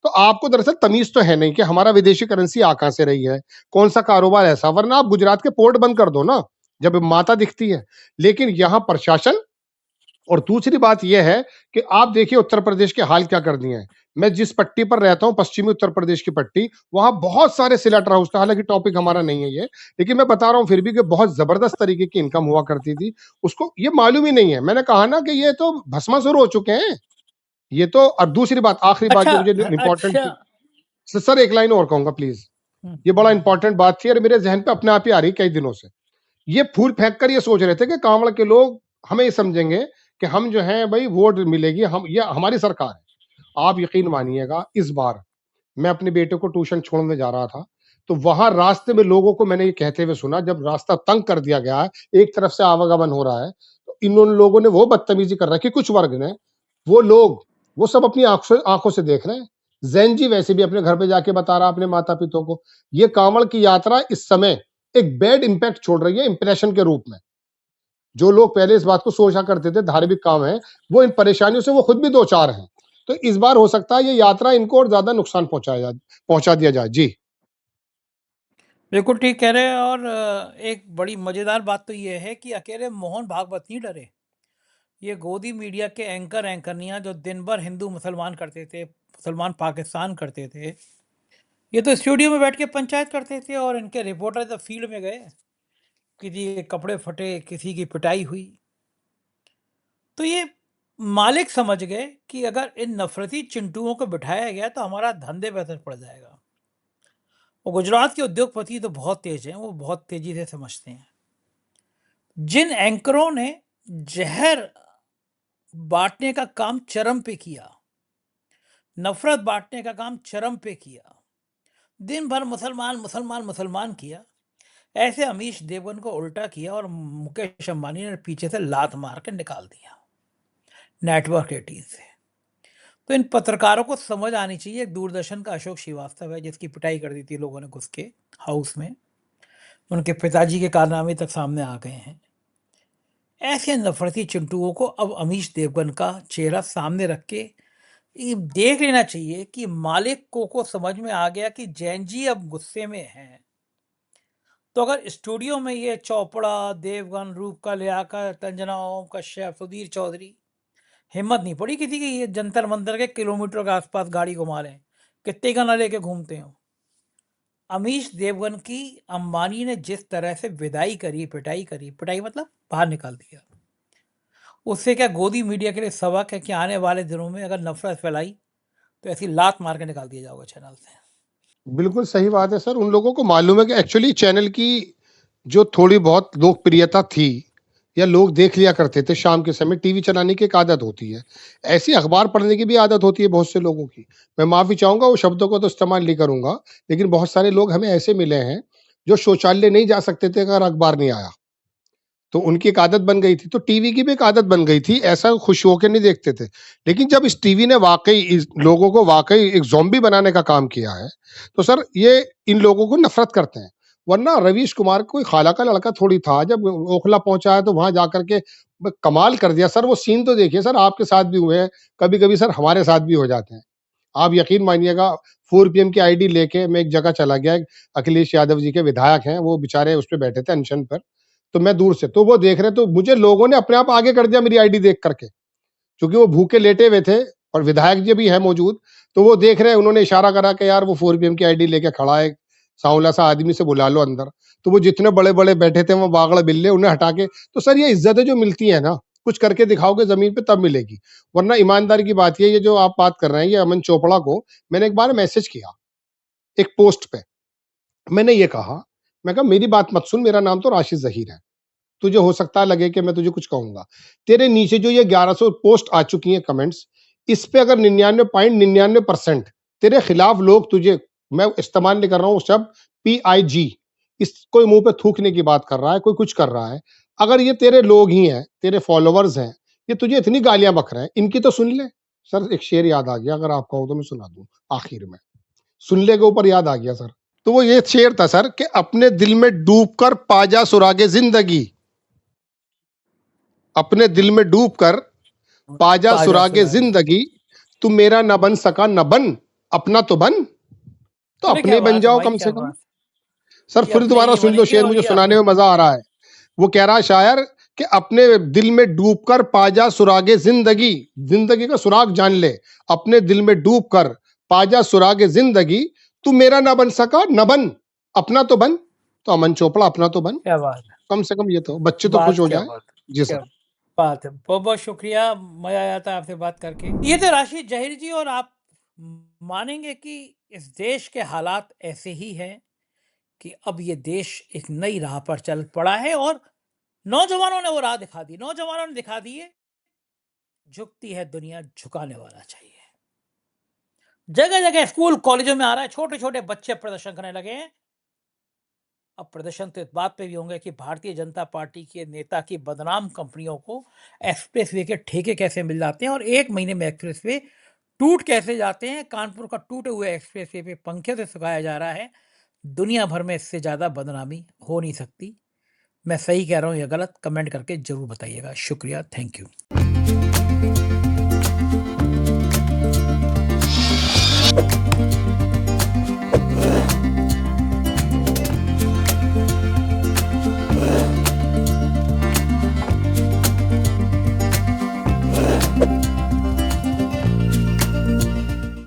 तो आपको दरअसल तमीज तो है नहीं कि हमारा विदेशी करेंसी आ कहां से रही है, कौन सा कारोबार ऐसा, वरना आप गुजरात के पोर्ट बंद कर दो ना, जब माता दिखती है। लेकिन यहां प्रशासन और दूसरी बात यह है कि आप देखिए उत्तर प्रदेश के हाल क्या कर दिए हैं। मैं जिस पट्टी पर रहता हूं, पश्चिमी उत्तर प्रदेश की पट्टी, वहां बहुत सारे सिलेटर हाउस थे। हालांकि टॉपिक हमारा नहीं है ये, लेकिन मैं बता रहा हूं फिर भी कि बहुत जबरदस्त तरीके की इनकम हुआ करती थी। उसको ये मालूम ही नहीं है। मैंने कहा ना कि ये तो भस्मासुर हो चुके हैं ये तो। और दूसरी बात, आखिरी बात अच्छा, जो मुझे इंपॉर्टेंट अच्छा। थी सर, एक लाइन और कहूंगा प्लीज। ये बड़ा इंपॉर्टेंट बात थी और मेरे जहन पे अपने आप ही आ रही कई दिनों से। ये फूल फेंक कर ये सोच रहे थे कि कांवड़ के लोग हमें ये समझेंगे कि हम जो है भाई वोट मिलेगी, हम ये हमारी सरकार है। आप यकीन मानिएगा, इस बार मैं अपने बेटे को ट्यूशन छोड़ने जा रहा था, तो वहां रास्ते में लोगों को मैंने ये कहते हुए सुना, जब रास्ता तंग कर दिया गया है, एक तरफ से आवागमन हो रहा है, तो इन लोगों ने वो बदतमीजी कर रखी, कुछ वर्ग ने, वो लोग, वो सब अपनी आंखों से देख रहे हैं। जैन जी वैसे भी अपने घर पे जाके बता रहा अपने माता पिता को, ये कांवड़ की यात्रा इस समय एक बैड इंपैक्ट छोड़ रही है इंप्रेशन के रूप में। जो लोग पहले इस बात को सोचा करते थे धार्मिक काम है, वो इन परेशानियों से वो खुद भी दो चार हैं। तो इस बार हो सकता है ये यात्रा इनको और ज्यादा नुकसान पहुंचा दिया जाए। जी बिल्कुल ठीक कह रहे हैं। और एक बड़ी मज़ेदार बात तो ये है कि अकेले मोहन भागवत नहीं डरे। ये गोदी मीडिया के एंकरनियाँ जो दिन भर हिंदू मुसलमान करते थे, मुसलमान पाकिस्तान करते थे, ये तो स्टूडियो में बैठ के पंचायत करते थे। और इनके रिपोर्टर तो फील्ड में गए, किसी के कपड़े फटे, किसी की पिटाई हुई। तो ये मालिक समझ गए कि अगर इन नफरती चिंटुओं को बिठाया गया तो हमारा धंधे पे असर पड़ जाएगा। और गुजरात के उद्योगपति तो बहुत तेज हैं, वो बहुत तेजी से समझते हैं। जिन एंकरों ने जहर बांटने का काम चरम पे किया, नफरत बांटने का काम चरम पे किया, दिन भर मुसलमान मुसलमान मुसलमान किया, ऐसे अमीश देवगन को उल्टा किया और मुकेश अंबानी ने पीछे से लात मार के निकाल दिया नेटवर्क 18 से। तो इन पत्रकारों को समझ आनी चाहिए। एक दूरदर्शन का अशोक श्रीवास्तव है जिसकी पिटाई कर दी थी लोगों ने घुस के हाउस में, उनके पिताजी के कारनामे तक सामने आ गए हैं। ऐसे नफरती चिंटुओं को अब अमीश देवगन का चेहरा सामने रख के ये देख लेना चाहिए कि मालिक को समझ में आ गया कि जैन जी अब गुस्से में हैं। तो अगर स्टूडियो में ये चोपड़ा, देवगन, रूपका, लियाकत, अंजना ओम कश्यप, सुधीर चौधरी, हिम्मत नहीं पड़ी किसी की ये जंतर मंतर के किलोमीटर के आसपास गाड़ी घुमा रहे हैं, कितने का ना लेके घूमते हो। अमीश देवगन की अंबानी ने जिस तरह से विदाई करी, पिटाई मतलब बाहर निकाल दिया, उससे क्या गोदी मीडिया के लिए सबक है कि आने वाले दिनों में अगर नफरत फैलाई तो ऐसी लात मार के निकाल दिया जाओगे चैनल से। बिल्कुल सही बात है सर। उन लोगों को मालूम है कि एक्चुअली चैनल की जो थोड़ी बहुत लोकप्रियता थी या लोग देख लिया करते थे, शाम के समय टीवी चलाने की एक आदत होती है, ऐसी अखबार पढ़ने की भी आदत होती है बहुत से लोगों की। मैं माफी चाहूंगा, वो शब्दों को तो इस्तेमाल नहीं करूंगा, लेकिन बहुत सारे लोग हमें ऐसे मिले हैं जो शौचालय नहीं जा सकते थे अगर अखबार नहीं आया, तो उनकी एक आदत बन गई थी। तो टीवी की भी एक आदत बन गई थी, ऐसा खुश होकर नहीं देखते थे। लेकिन जब इस टीवी ने वाकई इस लोगों को वाकई एक ज़ॉम्बी बनाने का काम किया है, तो सर ये इन लोगों को नफरत करते हैं। वरना रवीश कुमार कोई खाला का लड़का थोड़ी था। जब ओखला पहुंचा है तो वहां जाकर के कमाल कर दिया सर। वो सीन तो देखिए सर, आपके साथ भी हुए हैं, कभी कभी सर हमारे साथ भी हो जाते हैं। आप यकीन मानिएगा, 4 PM की आईडी लेके मैं एक जगह चला गया, अखिलेश यादव जी के विधायक हैं, वो बेचारे उस पे बैठे थे अनशन पर, तो मैं दूर से, तो वो देख रहे, तो मुझे लोगों ने अपने आप आगे कर दिया मेरी आईडी देख करके, क्योंकि वो भूखे लेटे हुए थे और विधायक जी भी है मौजूद। तो वो देख रहे हैं, उन्होंने इशारा करा कि यार वो 4 PM की आईडी लेके खड़ा है, सांवला सा आदमी से बुला लो अंदर। तो वो जितने बड़े बड़े बैठे थे वो बागड़ बिल्ले, उन्हें हटा के, तो सर ये इज्जतें जो मिलती है ना, कुछ करके दिखाओगे जमीन पे तब मिलेगी। वरना ईमानदारी की बात ये जो आप बात कर रहे हैं, ये अमन चोपड़ा को मैंने एक बार मैसेज किया एक पोस्ट पे। मैंने ये कहा, मैं कहा मेरी बात मत सुन, मेरा नाम तो राशिद जहीर है, तुझे हो सकता है लगे कि मैं तुझे कुछ कहूंगा। तेरे नीचे जो ये 1100 पोस्ट आ चुकी हैं कमेंट्स, इस पे अगर 99.99% तेरे खिलाफ लोग तुझे, मैं इस्तेमाल नहीं कर रहा हूं शब्द PIG, इसको मुंह पे थूकने की बात कर रहा है, कोई कुछ कर रहा है, अगर ये तेरे लोग ही हैं, तेरे फॉलोवर्स हैं, ये तुझे इतनी गालियां बक रहे हैं, इनकी तो सुन ले। सर एक शेर याद आ गया, अगर आप कहो तो मैं सुना दूं आखिर में। सुन ले के ऊपर याद आ गया सर। तो वो ये शेर था सर कि अपने दिल में डूबकर पाजा सुरागे जिंदगी, अपने दिल में डूबकर पाजा सुरागे जिंदगी, तू मेरा न बन सका न बन, अपना तो बन, तो अरे क्या अपने बन बात है जाओ भाई, कम क्या से कम। बात सर कि फिर अपने दोबारा ही सुन लो बनेंगे शेर, और मुझे ये सुनाने अपने। में मजा आ रहा है। वो कह रहा है शायर कि अपने दिल में डूबकर पाजा सुरागे जिंदगी, जिंदगी का सुराग जान ले, अपने दिल में डूबकर पाजा सुरागे जिंदगी, तू मेरा ना बन सका न बन, अपना तो बन। तो अमन चोपड़ा अपना तो बन, क्या बात है, कम से कम ये तो बच्चे तो खुश हो क्या जाए। बात, जी क्या सर। बात है। बहुत बहुत शुक्रिया, मजा आया था आपसे बात करके। ये थे राशिद जहीर जी, और आप मानेंगे कि इस देश के हालात ऐसे ही हैं कि अब ये देश एक नई राह पर चल पड़ा है, और नौजवानों ने वो राह दिखा दी, नौजवानों ने दिखा दी है, झुकती है दुनिया, झुकाने वाला चाहिए। जगह जगह स्कूल कॉलेजों में आ रहा है, छोटे छोटे बच्चे प्रदर्शन करने लगे हैं। अब प्रदर्शन तो इस बात पे भी होंगे कि भारतीय जनता पार्टी के नेता की बदनाम कंपनियों को एक्सप्रेसवे के ठेके कैसे मिल जाते हैं, और एक महीने में एक्सप्रेसवे टूट कैसे जाते हैं। कानपुर का टूटे हुए एक्सप्रेसवे पे पंखे से सुखाया जा रहा है। दुनिया भर में इससे ज़्यादा बदनामी हो नहीं सकती। मैं सही कह रहा हूँ या गलत, कमेंट करके जरूर बताइएगा। शुक्रिया, थैंक यू।